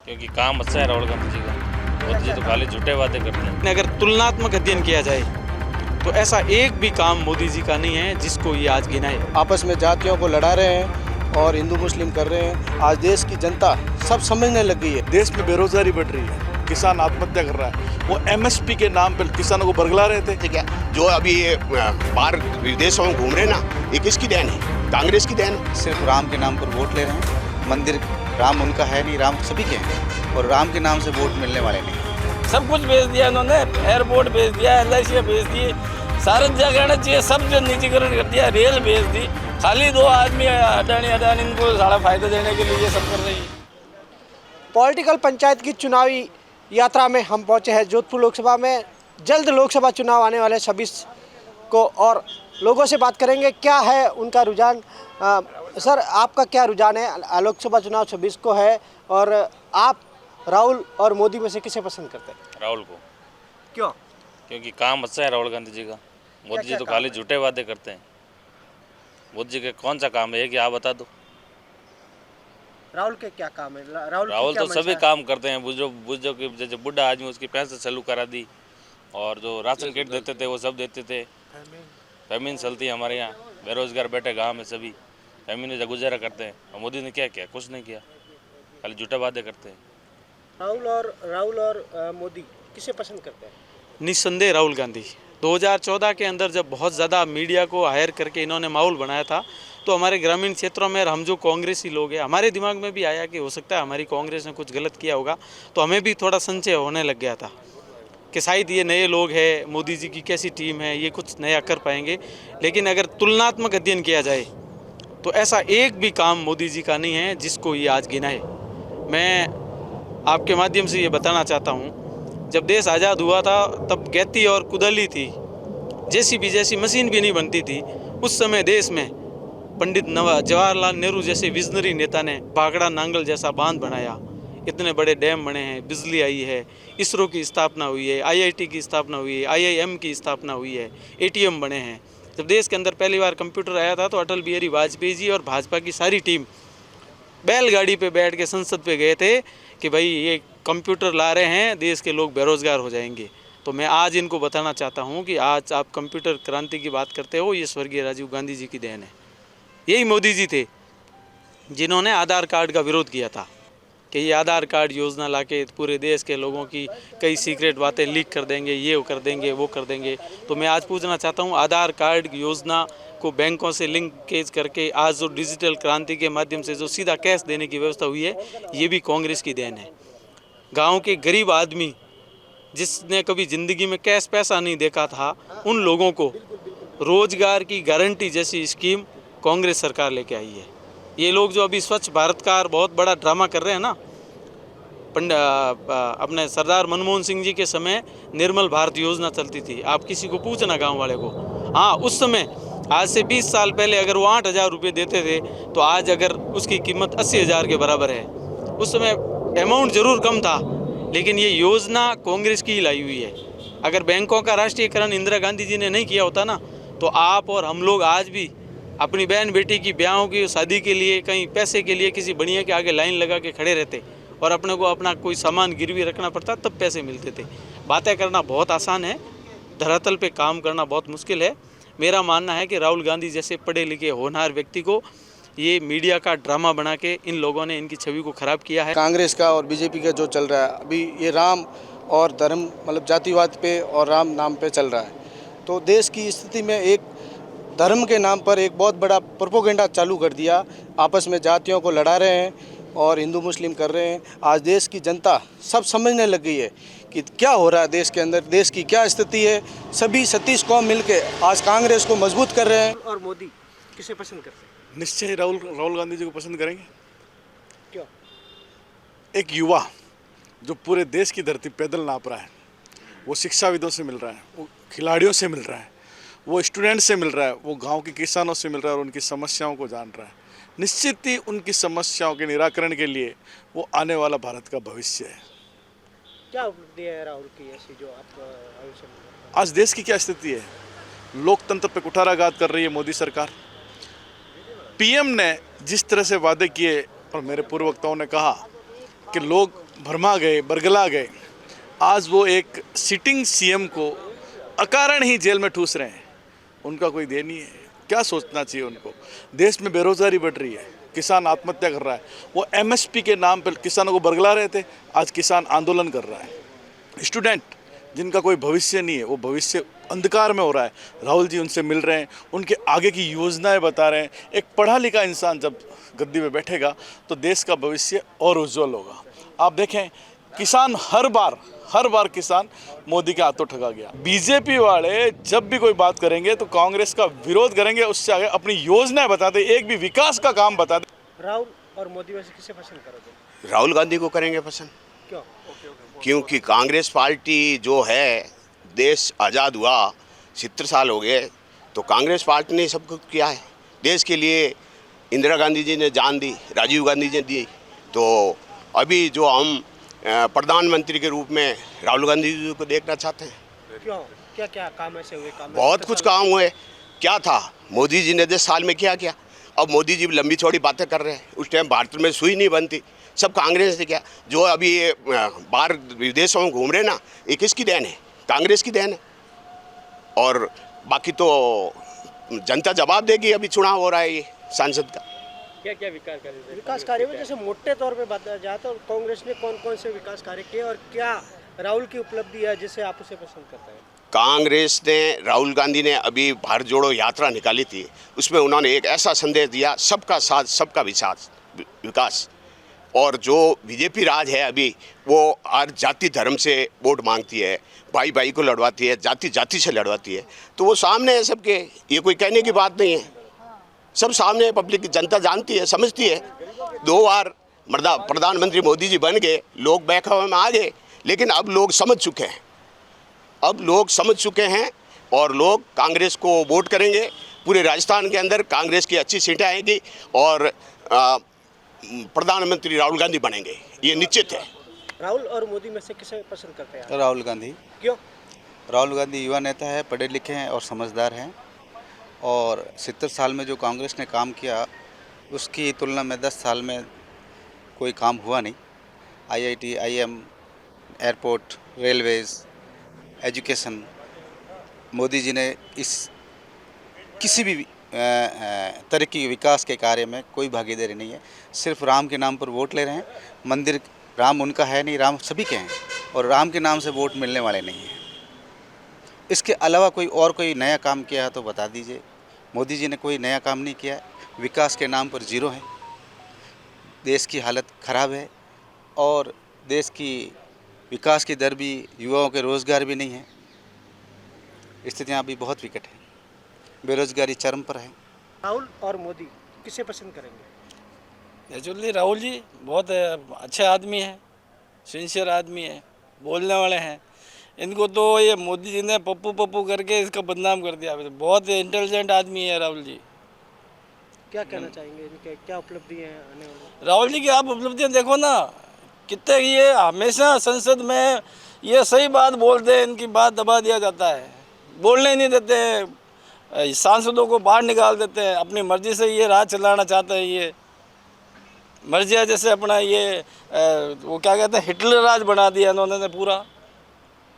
क्योंकि काम अच्छा है राहुल गांधी जी का। मोदी जी तो खाली झूठे वादे करते हैं। अगर तुलनात्मक अध्ययन किया जाए तो ऐसा एक भी काम मोदी जी का नहीं है जिसको ये आज गिनाए। आपस में जातियों को लड़ा रहे हैं और हिंदू मुस्लिम कर रहे हैं। आज देश की जनता सब समझने लग गई है। देश में बेरोजगारी बढ़ रही है, किसान आत्महत्या कर रहा है। वो एमएसपी के नाम पर किसानों को बरगला रहे थे। क्या जो अभी ये बाहर विदेशों में घूम रहे हैं ना, ये किसकी देन है? कांग्रेस की देन। सिर्फ राम के नाम पर वोट ले रहे हैं। मंदिर राम उनका है नहीं, राम सभी के हैं और राम के नाम से वोट मिलने वाले नहीं। सब कुछ बेच दिया इन्होंने, एयरपोर्ट बेच दिया, LIC बेच दी, सारे जगह चाहिए सब जो निजीकरण कर दिया, रेल बेच दी। खाली दो आदमी अडानी इनको सारा फायदा देने के लिए ये सब कर रही है। पॉलिटिकल पंचायत की चुनावी यात्रा में हम पहुंचे हैं जोधपुर लोकसभा में। जल्द लोकसभा चुनाव आने वाले 26 को और लोगों से बात करेंगे क्या है उनका रुझान। सर, आपका क्या रुझान है? लोकसभा चुनाव 26 को है और आप राहुल और मोदी में से किसे पसंद करते हैं? राहुल को। क्यों? क्योंकि काम अच्छा है राहुल गांधी जी का। मोदी जी तो खाली झूठे वादे करते हैं। मोदी जी के कौन सा काम है कि आप बता दो। राहुल के क्या काम है? राहुल तो सभी काम करते हैं। बुजुर्ग की जैसे बुढ़ा आदमी उसकी पेंशन चालू करा दी, और जो राशन किट देते थे वो सब देते थे। फैमिन चलती है हमारे यहाँ, बेरोजगार बैठे गाँव में सभी फैमिली से गुजारा करते हैं। और मोदी ने क्या किया? कुछ नहीं किया, खाली झूठे वादे करते हैं। राहुल और मोदी किसे पसंद करते हैं? निस्संदेह राहुल गांधी। 2014 के अंदर जब बहुत ज़्यादा मीडिया को हायर करके इन्होंने माहौल बनाया था, तो हमारे ग्रामीण क्षेत्रों में हम जो कांग्रेसी लोग हैं, हमारे दिमाग में भी आया कि हो सकता है हमारी कांग्रेस ने कुछ गलत किया होगा। तो हमें भी थोड़ा संशय होने लग गया था कि शायद ये नए लोग हैं, मोदी जी की कैसी टीम है, ये कुछ नया कर पाएंगे। लेकिन अगर तुलनात्मक अध्ययन किया जाए तो ऐसा एक भी काम मोदी जी का नहीं है जिसको ये आज गिनाए। मैं आपके माध्यम से ये बताना चाहता हूँ, जब देश आज़ाद हुआ था तब गैती और कुदाली थी, JCB जैसी मशीन भी नहीं बनती थी। उस समय देश में पंडित जवाहरलाल नेहरू जैसे विजनरी नेता ने भाखड़ा नांगल जैसा बांध बनाया, इतने बड़े डैम बने हैं, बिजली आई है, इसरो की स्थापना हुई है, IIT की स्थापना हुई है, IIM की स्थापना हुई है, ATM बने हैं। जब देश के अंदर पहली बार कंप्यूटर आया था तो अटल बिहारी वाजपेयी जी और भाजपा की सारी टीम बैलगाड़ी पे बैठ के संसद पे गए थे कि भाई ये कंप्यूटर ला रहे हैं, देश के लोग बेरोजगार हो जाएंगे। तो मैं आज इनको बताना चाहता हूँ कि आज आप कंप्यूटर क्रांति की बात करते हो, ये स्वर्गीय राजीव गांधी जी की देन है। यही मोदी जी थे जिन्होंने आधार कार्ड का विरोध किया था कि ये आधार कार्ड योजना लाके पूरे देश के लोगों की कई सीक्रेट बातें लीक कर देंगे, ये कर देंगे, वो कर देंगे। तो मैं आज पूछना चाहता हूँ, आधार कार्ड योजना को बैंकों से लिंकेज करके आज जो डिजिटल क्रांति के माध्यम से जो सीधा कैश देने की व्यवस्था हुई है, ये भी कांग्रेस की देन है। गांव के गरीब आदमी जिसने कभी ज़िंदगी में कैश पैसा नहीं देखा था, उन लोगों को रोजगार की गारंटी जैसी स्कीम कांग्रेस सरकार लेके आई है। ये लोग जो अभी स्वच्छ भारत का बहुत बड़ा ड्रामा कर रहे हैं ना, अपने सरदार मनमोहन सिंह जी के समय निर्मल भारत योजना चलती थी। आप किसी को पूछना गांव वाले को, हाँ उस समय आज से 20 साल पहले अगर वो 8,000 रुपये देते थे तो आज अगर उसकी कीमत 80,000 के बराबर है। उस समय अमाउंट ज़रूर कम था, लेकिन ये योजना कांग्रेस की ही लाई हुई है। अगर बैंकों का राष्ट्रीयकरण इंदिरा गांधी जी ने नहीं किया होता ना, तो आप और हम लोग आज भी अपनी बहन बेटी की ब्याहों की शादी के लिए कहीं पैसे के लिए किसी बढ़िया के आगे लाइन लगा के खड़े रहते और अपने को अपना कोई सामान गिरवी रखना पड़ता, तब पैसे मिलते थे। बातें करना बहुत आसान है, धरातल पे काम करना बहुत मुश्किल है। मेरा मानना है कि राहुल गांधी जैसे पढ़े लिखे होनहार व्यक्ति को ये मीडिया का ड्रामा बना के इन लोगों ने इनकी छवि को ख़राब किया है। कांग्रेस का और BJP का जो चल रहा है अभी, ये राम और धर्म मतलब जातिवाद पे और राम नाम पे चल रहा है। तो देश की स्थिति में एक धर्म के नाम पर एक बहुत बड़ा प्रोपोगेंडा चालू कर दिया। आपस में जातियों को लड़ा रहे हैं और हिंदू मुस्लिम कर रहे हैं। आज देश की जनता सब समझने लग गई है कि क्या हो रहा है देश के अंदर, देश की क्या स्थिति है। सभी 36 कौम मिलके आज कांग्रेस को मजबूत कर रहे हैं। और मोदी किसे पसंद करते हैं? निश्चय राहुल गांधी जी को पसंद करेंगे। क्यों? एक युवा जो पूरे देश की धरती पैदल नाप रहा है, वो शिक्षाविदों से मिल रहा है, वो खिलाड़ियों से मिल रहा है, वो स्टूडेंट से मिल रहा है, वो गांव के किसानों से मिल रहा है और उनकी समस्याओं को जान रहा है। निश्चित ही उनकी समस्याओं के निराकरण के लिए वो आने वाला भारत का भविष्य है। क्या उपलब्धि है राहुल की ऐसी जो आप आज देश की क्या स्थिति है? लोकतंत्र पे कुठाराघात कर रही है मोदी सरकार। PM ने जिस तरह से वादे किए और मेरे पूर्व वक्ताओं ने कहा कि लोग भरमा गए, बरगला गए। आज वो एक सिटिंग सीएम को अकारण ही जेल में ठूस रहे हैं। उनका कोई देन नहीं है। क्या सोचना चाहिए उनको? देश में बेरोजगारी बढ़ रही है, किसान आत्महत्या कर रहा है। वो एमएसपी के नाम पर किसानों को बरगला रहे थे, आज किसान आंदोलन कर रहा है। स्टूडेंट जिनका कोई भविष्य नहीं है, वो भविष्य अंधकार में हो रहा है। राहुल जी उनसे मिल रहे हैं, उनके आगे की योजनाएं बता रहे हैं। एक पढ़ा लिखा इंसान जब गद्दी में बैठेगा तो देश का भविष्य और उज्जवल होगा। आप देखें, किसान हर बार किसान मोदी के हाथों ठगा गया। बीजेपी वाले जब भी कोई बात करेंगे तो कांग्रेस का विरोध करेंगे, उससे आगे अपनी योजनाएं बताते, एक भी विकास का काम बताते। राहुल और मोदी में से किसे पसंद करोगे? राहुल गांधी को करेंगे पसंद। क्यों? क्योंकि कांग्रेस पार्टी जो है, देश आज़ाद हुआ 70 साल हो गए, तो कांग्रेस पार्टी ने सब कुछ किया है देश के लिए। इंदिरा गांधी जी ने जान दी, राजीव गांधी जी ने दी। तो अभी जो हम प्रधानमंत्री के रूप में राहुल गांधी जी को देखना चाहते हैं। क्यों? क्या क्या काम ऐसे हुए? बहुत कुछ काम हुए। क्या था मोदी जी ने 10 साल में क्या किया? अब मोदी जी लंबी चौड़ी बातें कर रहे हैं। उस टाइम भारत में सुई नहीं बनती, सब कांग्रेस ने किया। जो अभी ये बाहर विदेशों में घूम रहे ना, ये किसकी देन है? कांग्रेस की देन है। और बाकी तो जनता जवाब देगी। अभी चुनाव हो रहा है ये सांसद का। क्या क्या विकास कार्य में जैसे मोटे तौर पे बताया जाए तो कांग्रेस ने कौन कौन से विकास कार्य किए और क्या राहुल की उपलब्धि है जिसे आप उसे पसंद करते हैं? कांग्रेस ने, राहुल गांधी ने अभी भारत जोड़ो यात्रा निकाली थी, उसमें उन्होंने एक ऐसा संदेश दिया, सबका साथ सबका विकास। और जो बीजेपी राज है अभी, वो हर जाति धर्म से वोट मांगती है, भाई भाई को लड़वाती है, जाति जाति से लड़वाती है। तो वो सामने है सबके, ये कोई कहने की बात नहीं है। सब सामने है, पब्लिक की जनता जानती है, समझती है। 2 बार प्रधानमंत्री मोदी जी बन गए, लोग बहकावे में आ गए, लेकिन अब लोग समझ चुके हैं। और लोग कांग्रेस को वोट करेंगे। पूरे राजस्थान के अंदर कांग्रेस की अच्छी सीटें आएगी और प्रधानमंत्री राहुल गांधी बनेंगे, ये निश्चित है। राहुल और मोदी में से किसे पसंद करते हैं? राहुल गांधी। क्यों? राहुल गांधी युवा नेता है, पढ़े लिखे हैं और समझदार हैं। और 70 साल में जो कांग्रेस ने काम किया, उसकी तुलना में 10 साल में कोई काम हुआ नहीं। IIT, IIM, airport, railways, education, Modi ji ने इस किसी भी तरक्की विकास के कार्य में कोई भागीदारी नहीं है। सिर्फ राम के नाम पर वोट ले रहे हैं। मंदिर राम उनका है नहीं, राम सभी के हैं और राम के नाम से वोट मिलने वाले नहीं हैं। इसके अलावा कोई नया काम किया है तो बता दीजिए। मोदी जी ने कोई नया काम नहीं किया है। विकास के नाम पर जीरो है। देश की हालत ख़राब है और देश की विकास की दर भी, युवाओं के रोज़गार भी नहीं है। स्थितियाँ अभी बहुत विकट हैं, बेरोजगारी चरम पर है। राहुल और मोदी किसे पसंद करेंगे? नेचुरली राहुल जी बहुत अच्छे आदमी हैं, सिंसियर आदमी है, बोलने वाले हैं। इनको तो ये मोदी जी ने पप्पू पप्पू करके इसका बदनाम कर दिया। बहुत इंटेलिजेंट आदमी है राहुल जी। क्या कहना चाहेंगे? इनके क्या उपलब्धि है आने वाली? राहुल जी की आप उपलब्धियाँ देखो ना, कितने ये हमेशा संसद में ये सही बात बोलते हैं, इनकी बात दबा दिया जाता है, बोलने ही नहीं देते हैं, सांसदों को बाहर निकाल देते हैं। अपनी मर्जी से ये राज चलाना चाहते हैं। ये मर्जिया जैसे अपना ये वो क्या कहते हैं, हिटलर राज बना दिया इन्होंने पूरा।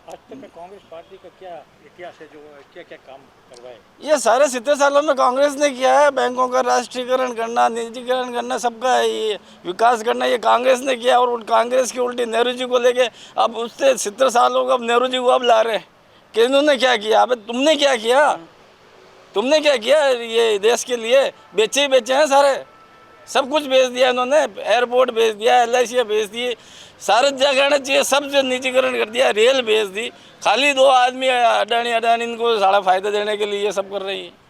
आज तक में कांग्रेस पार्टी का क्या इतिहास है, जो क्या क्या काम करवाए? ये सारे 70 सालों में कांग्रेस ने किया है। बैंकों का राष्ट्रीयकरण करना, निजीकरण करना, सबका ये विकास करना, ये कांग्रेस ने किया। और कांग्रेस की उल्टी नेहरू जी को लेके अब उससे 70 सालों का अब नेहरू जी को अब ला रहे हैं कि इन्होंने क्या किया। अब तुमने क्या किया? तुमने क्या किया ये देश के लिए? बेचे ही बेचे हैं सारे, सब कुछ बेच दिया इन्होंने। एयरपोर्ट बेच दिया, LIC बेच दी, सारे जगह चाहिए सब जो निजीकरण कर दिया, रेल बेच दी। खाली 2 आदमी अडानी इनको सारा फायदा देने के लिए ये सब कर रही है।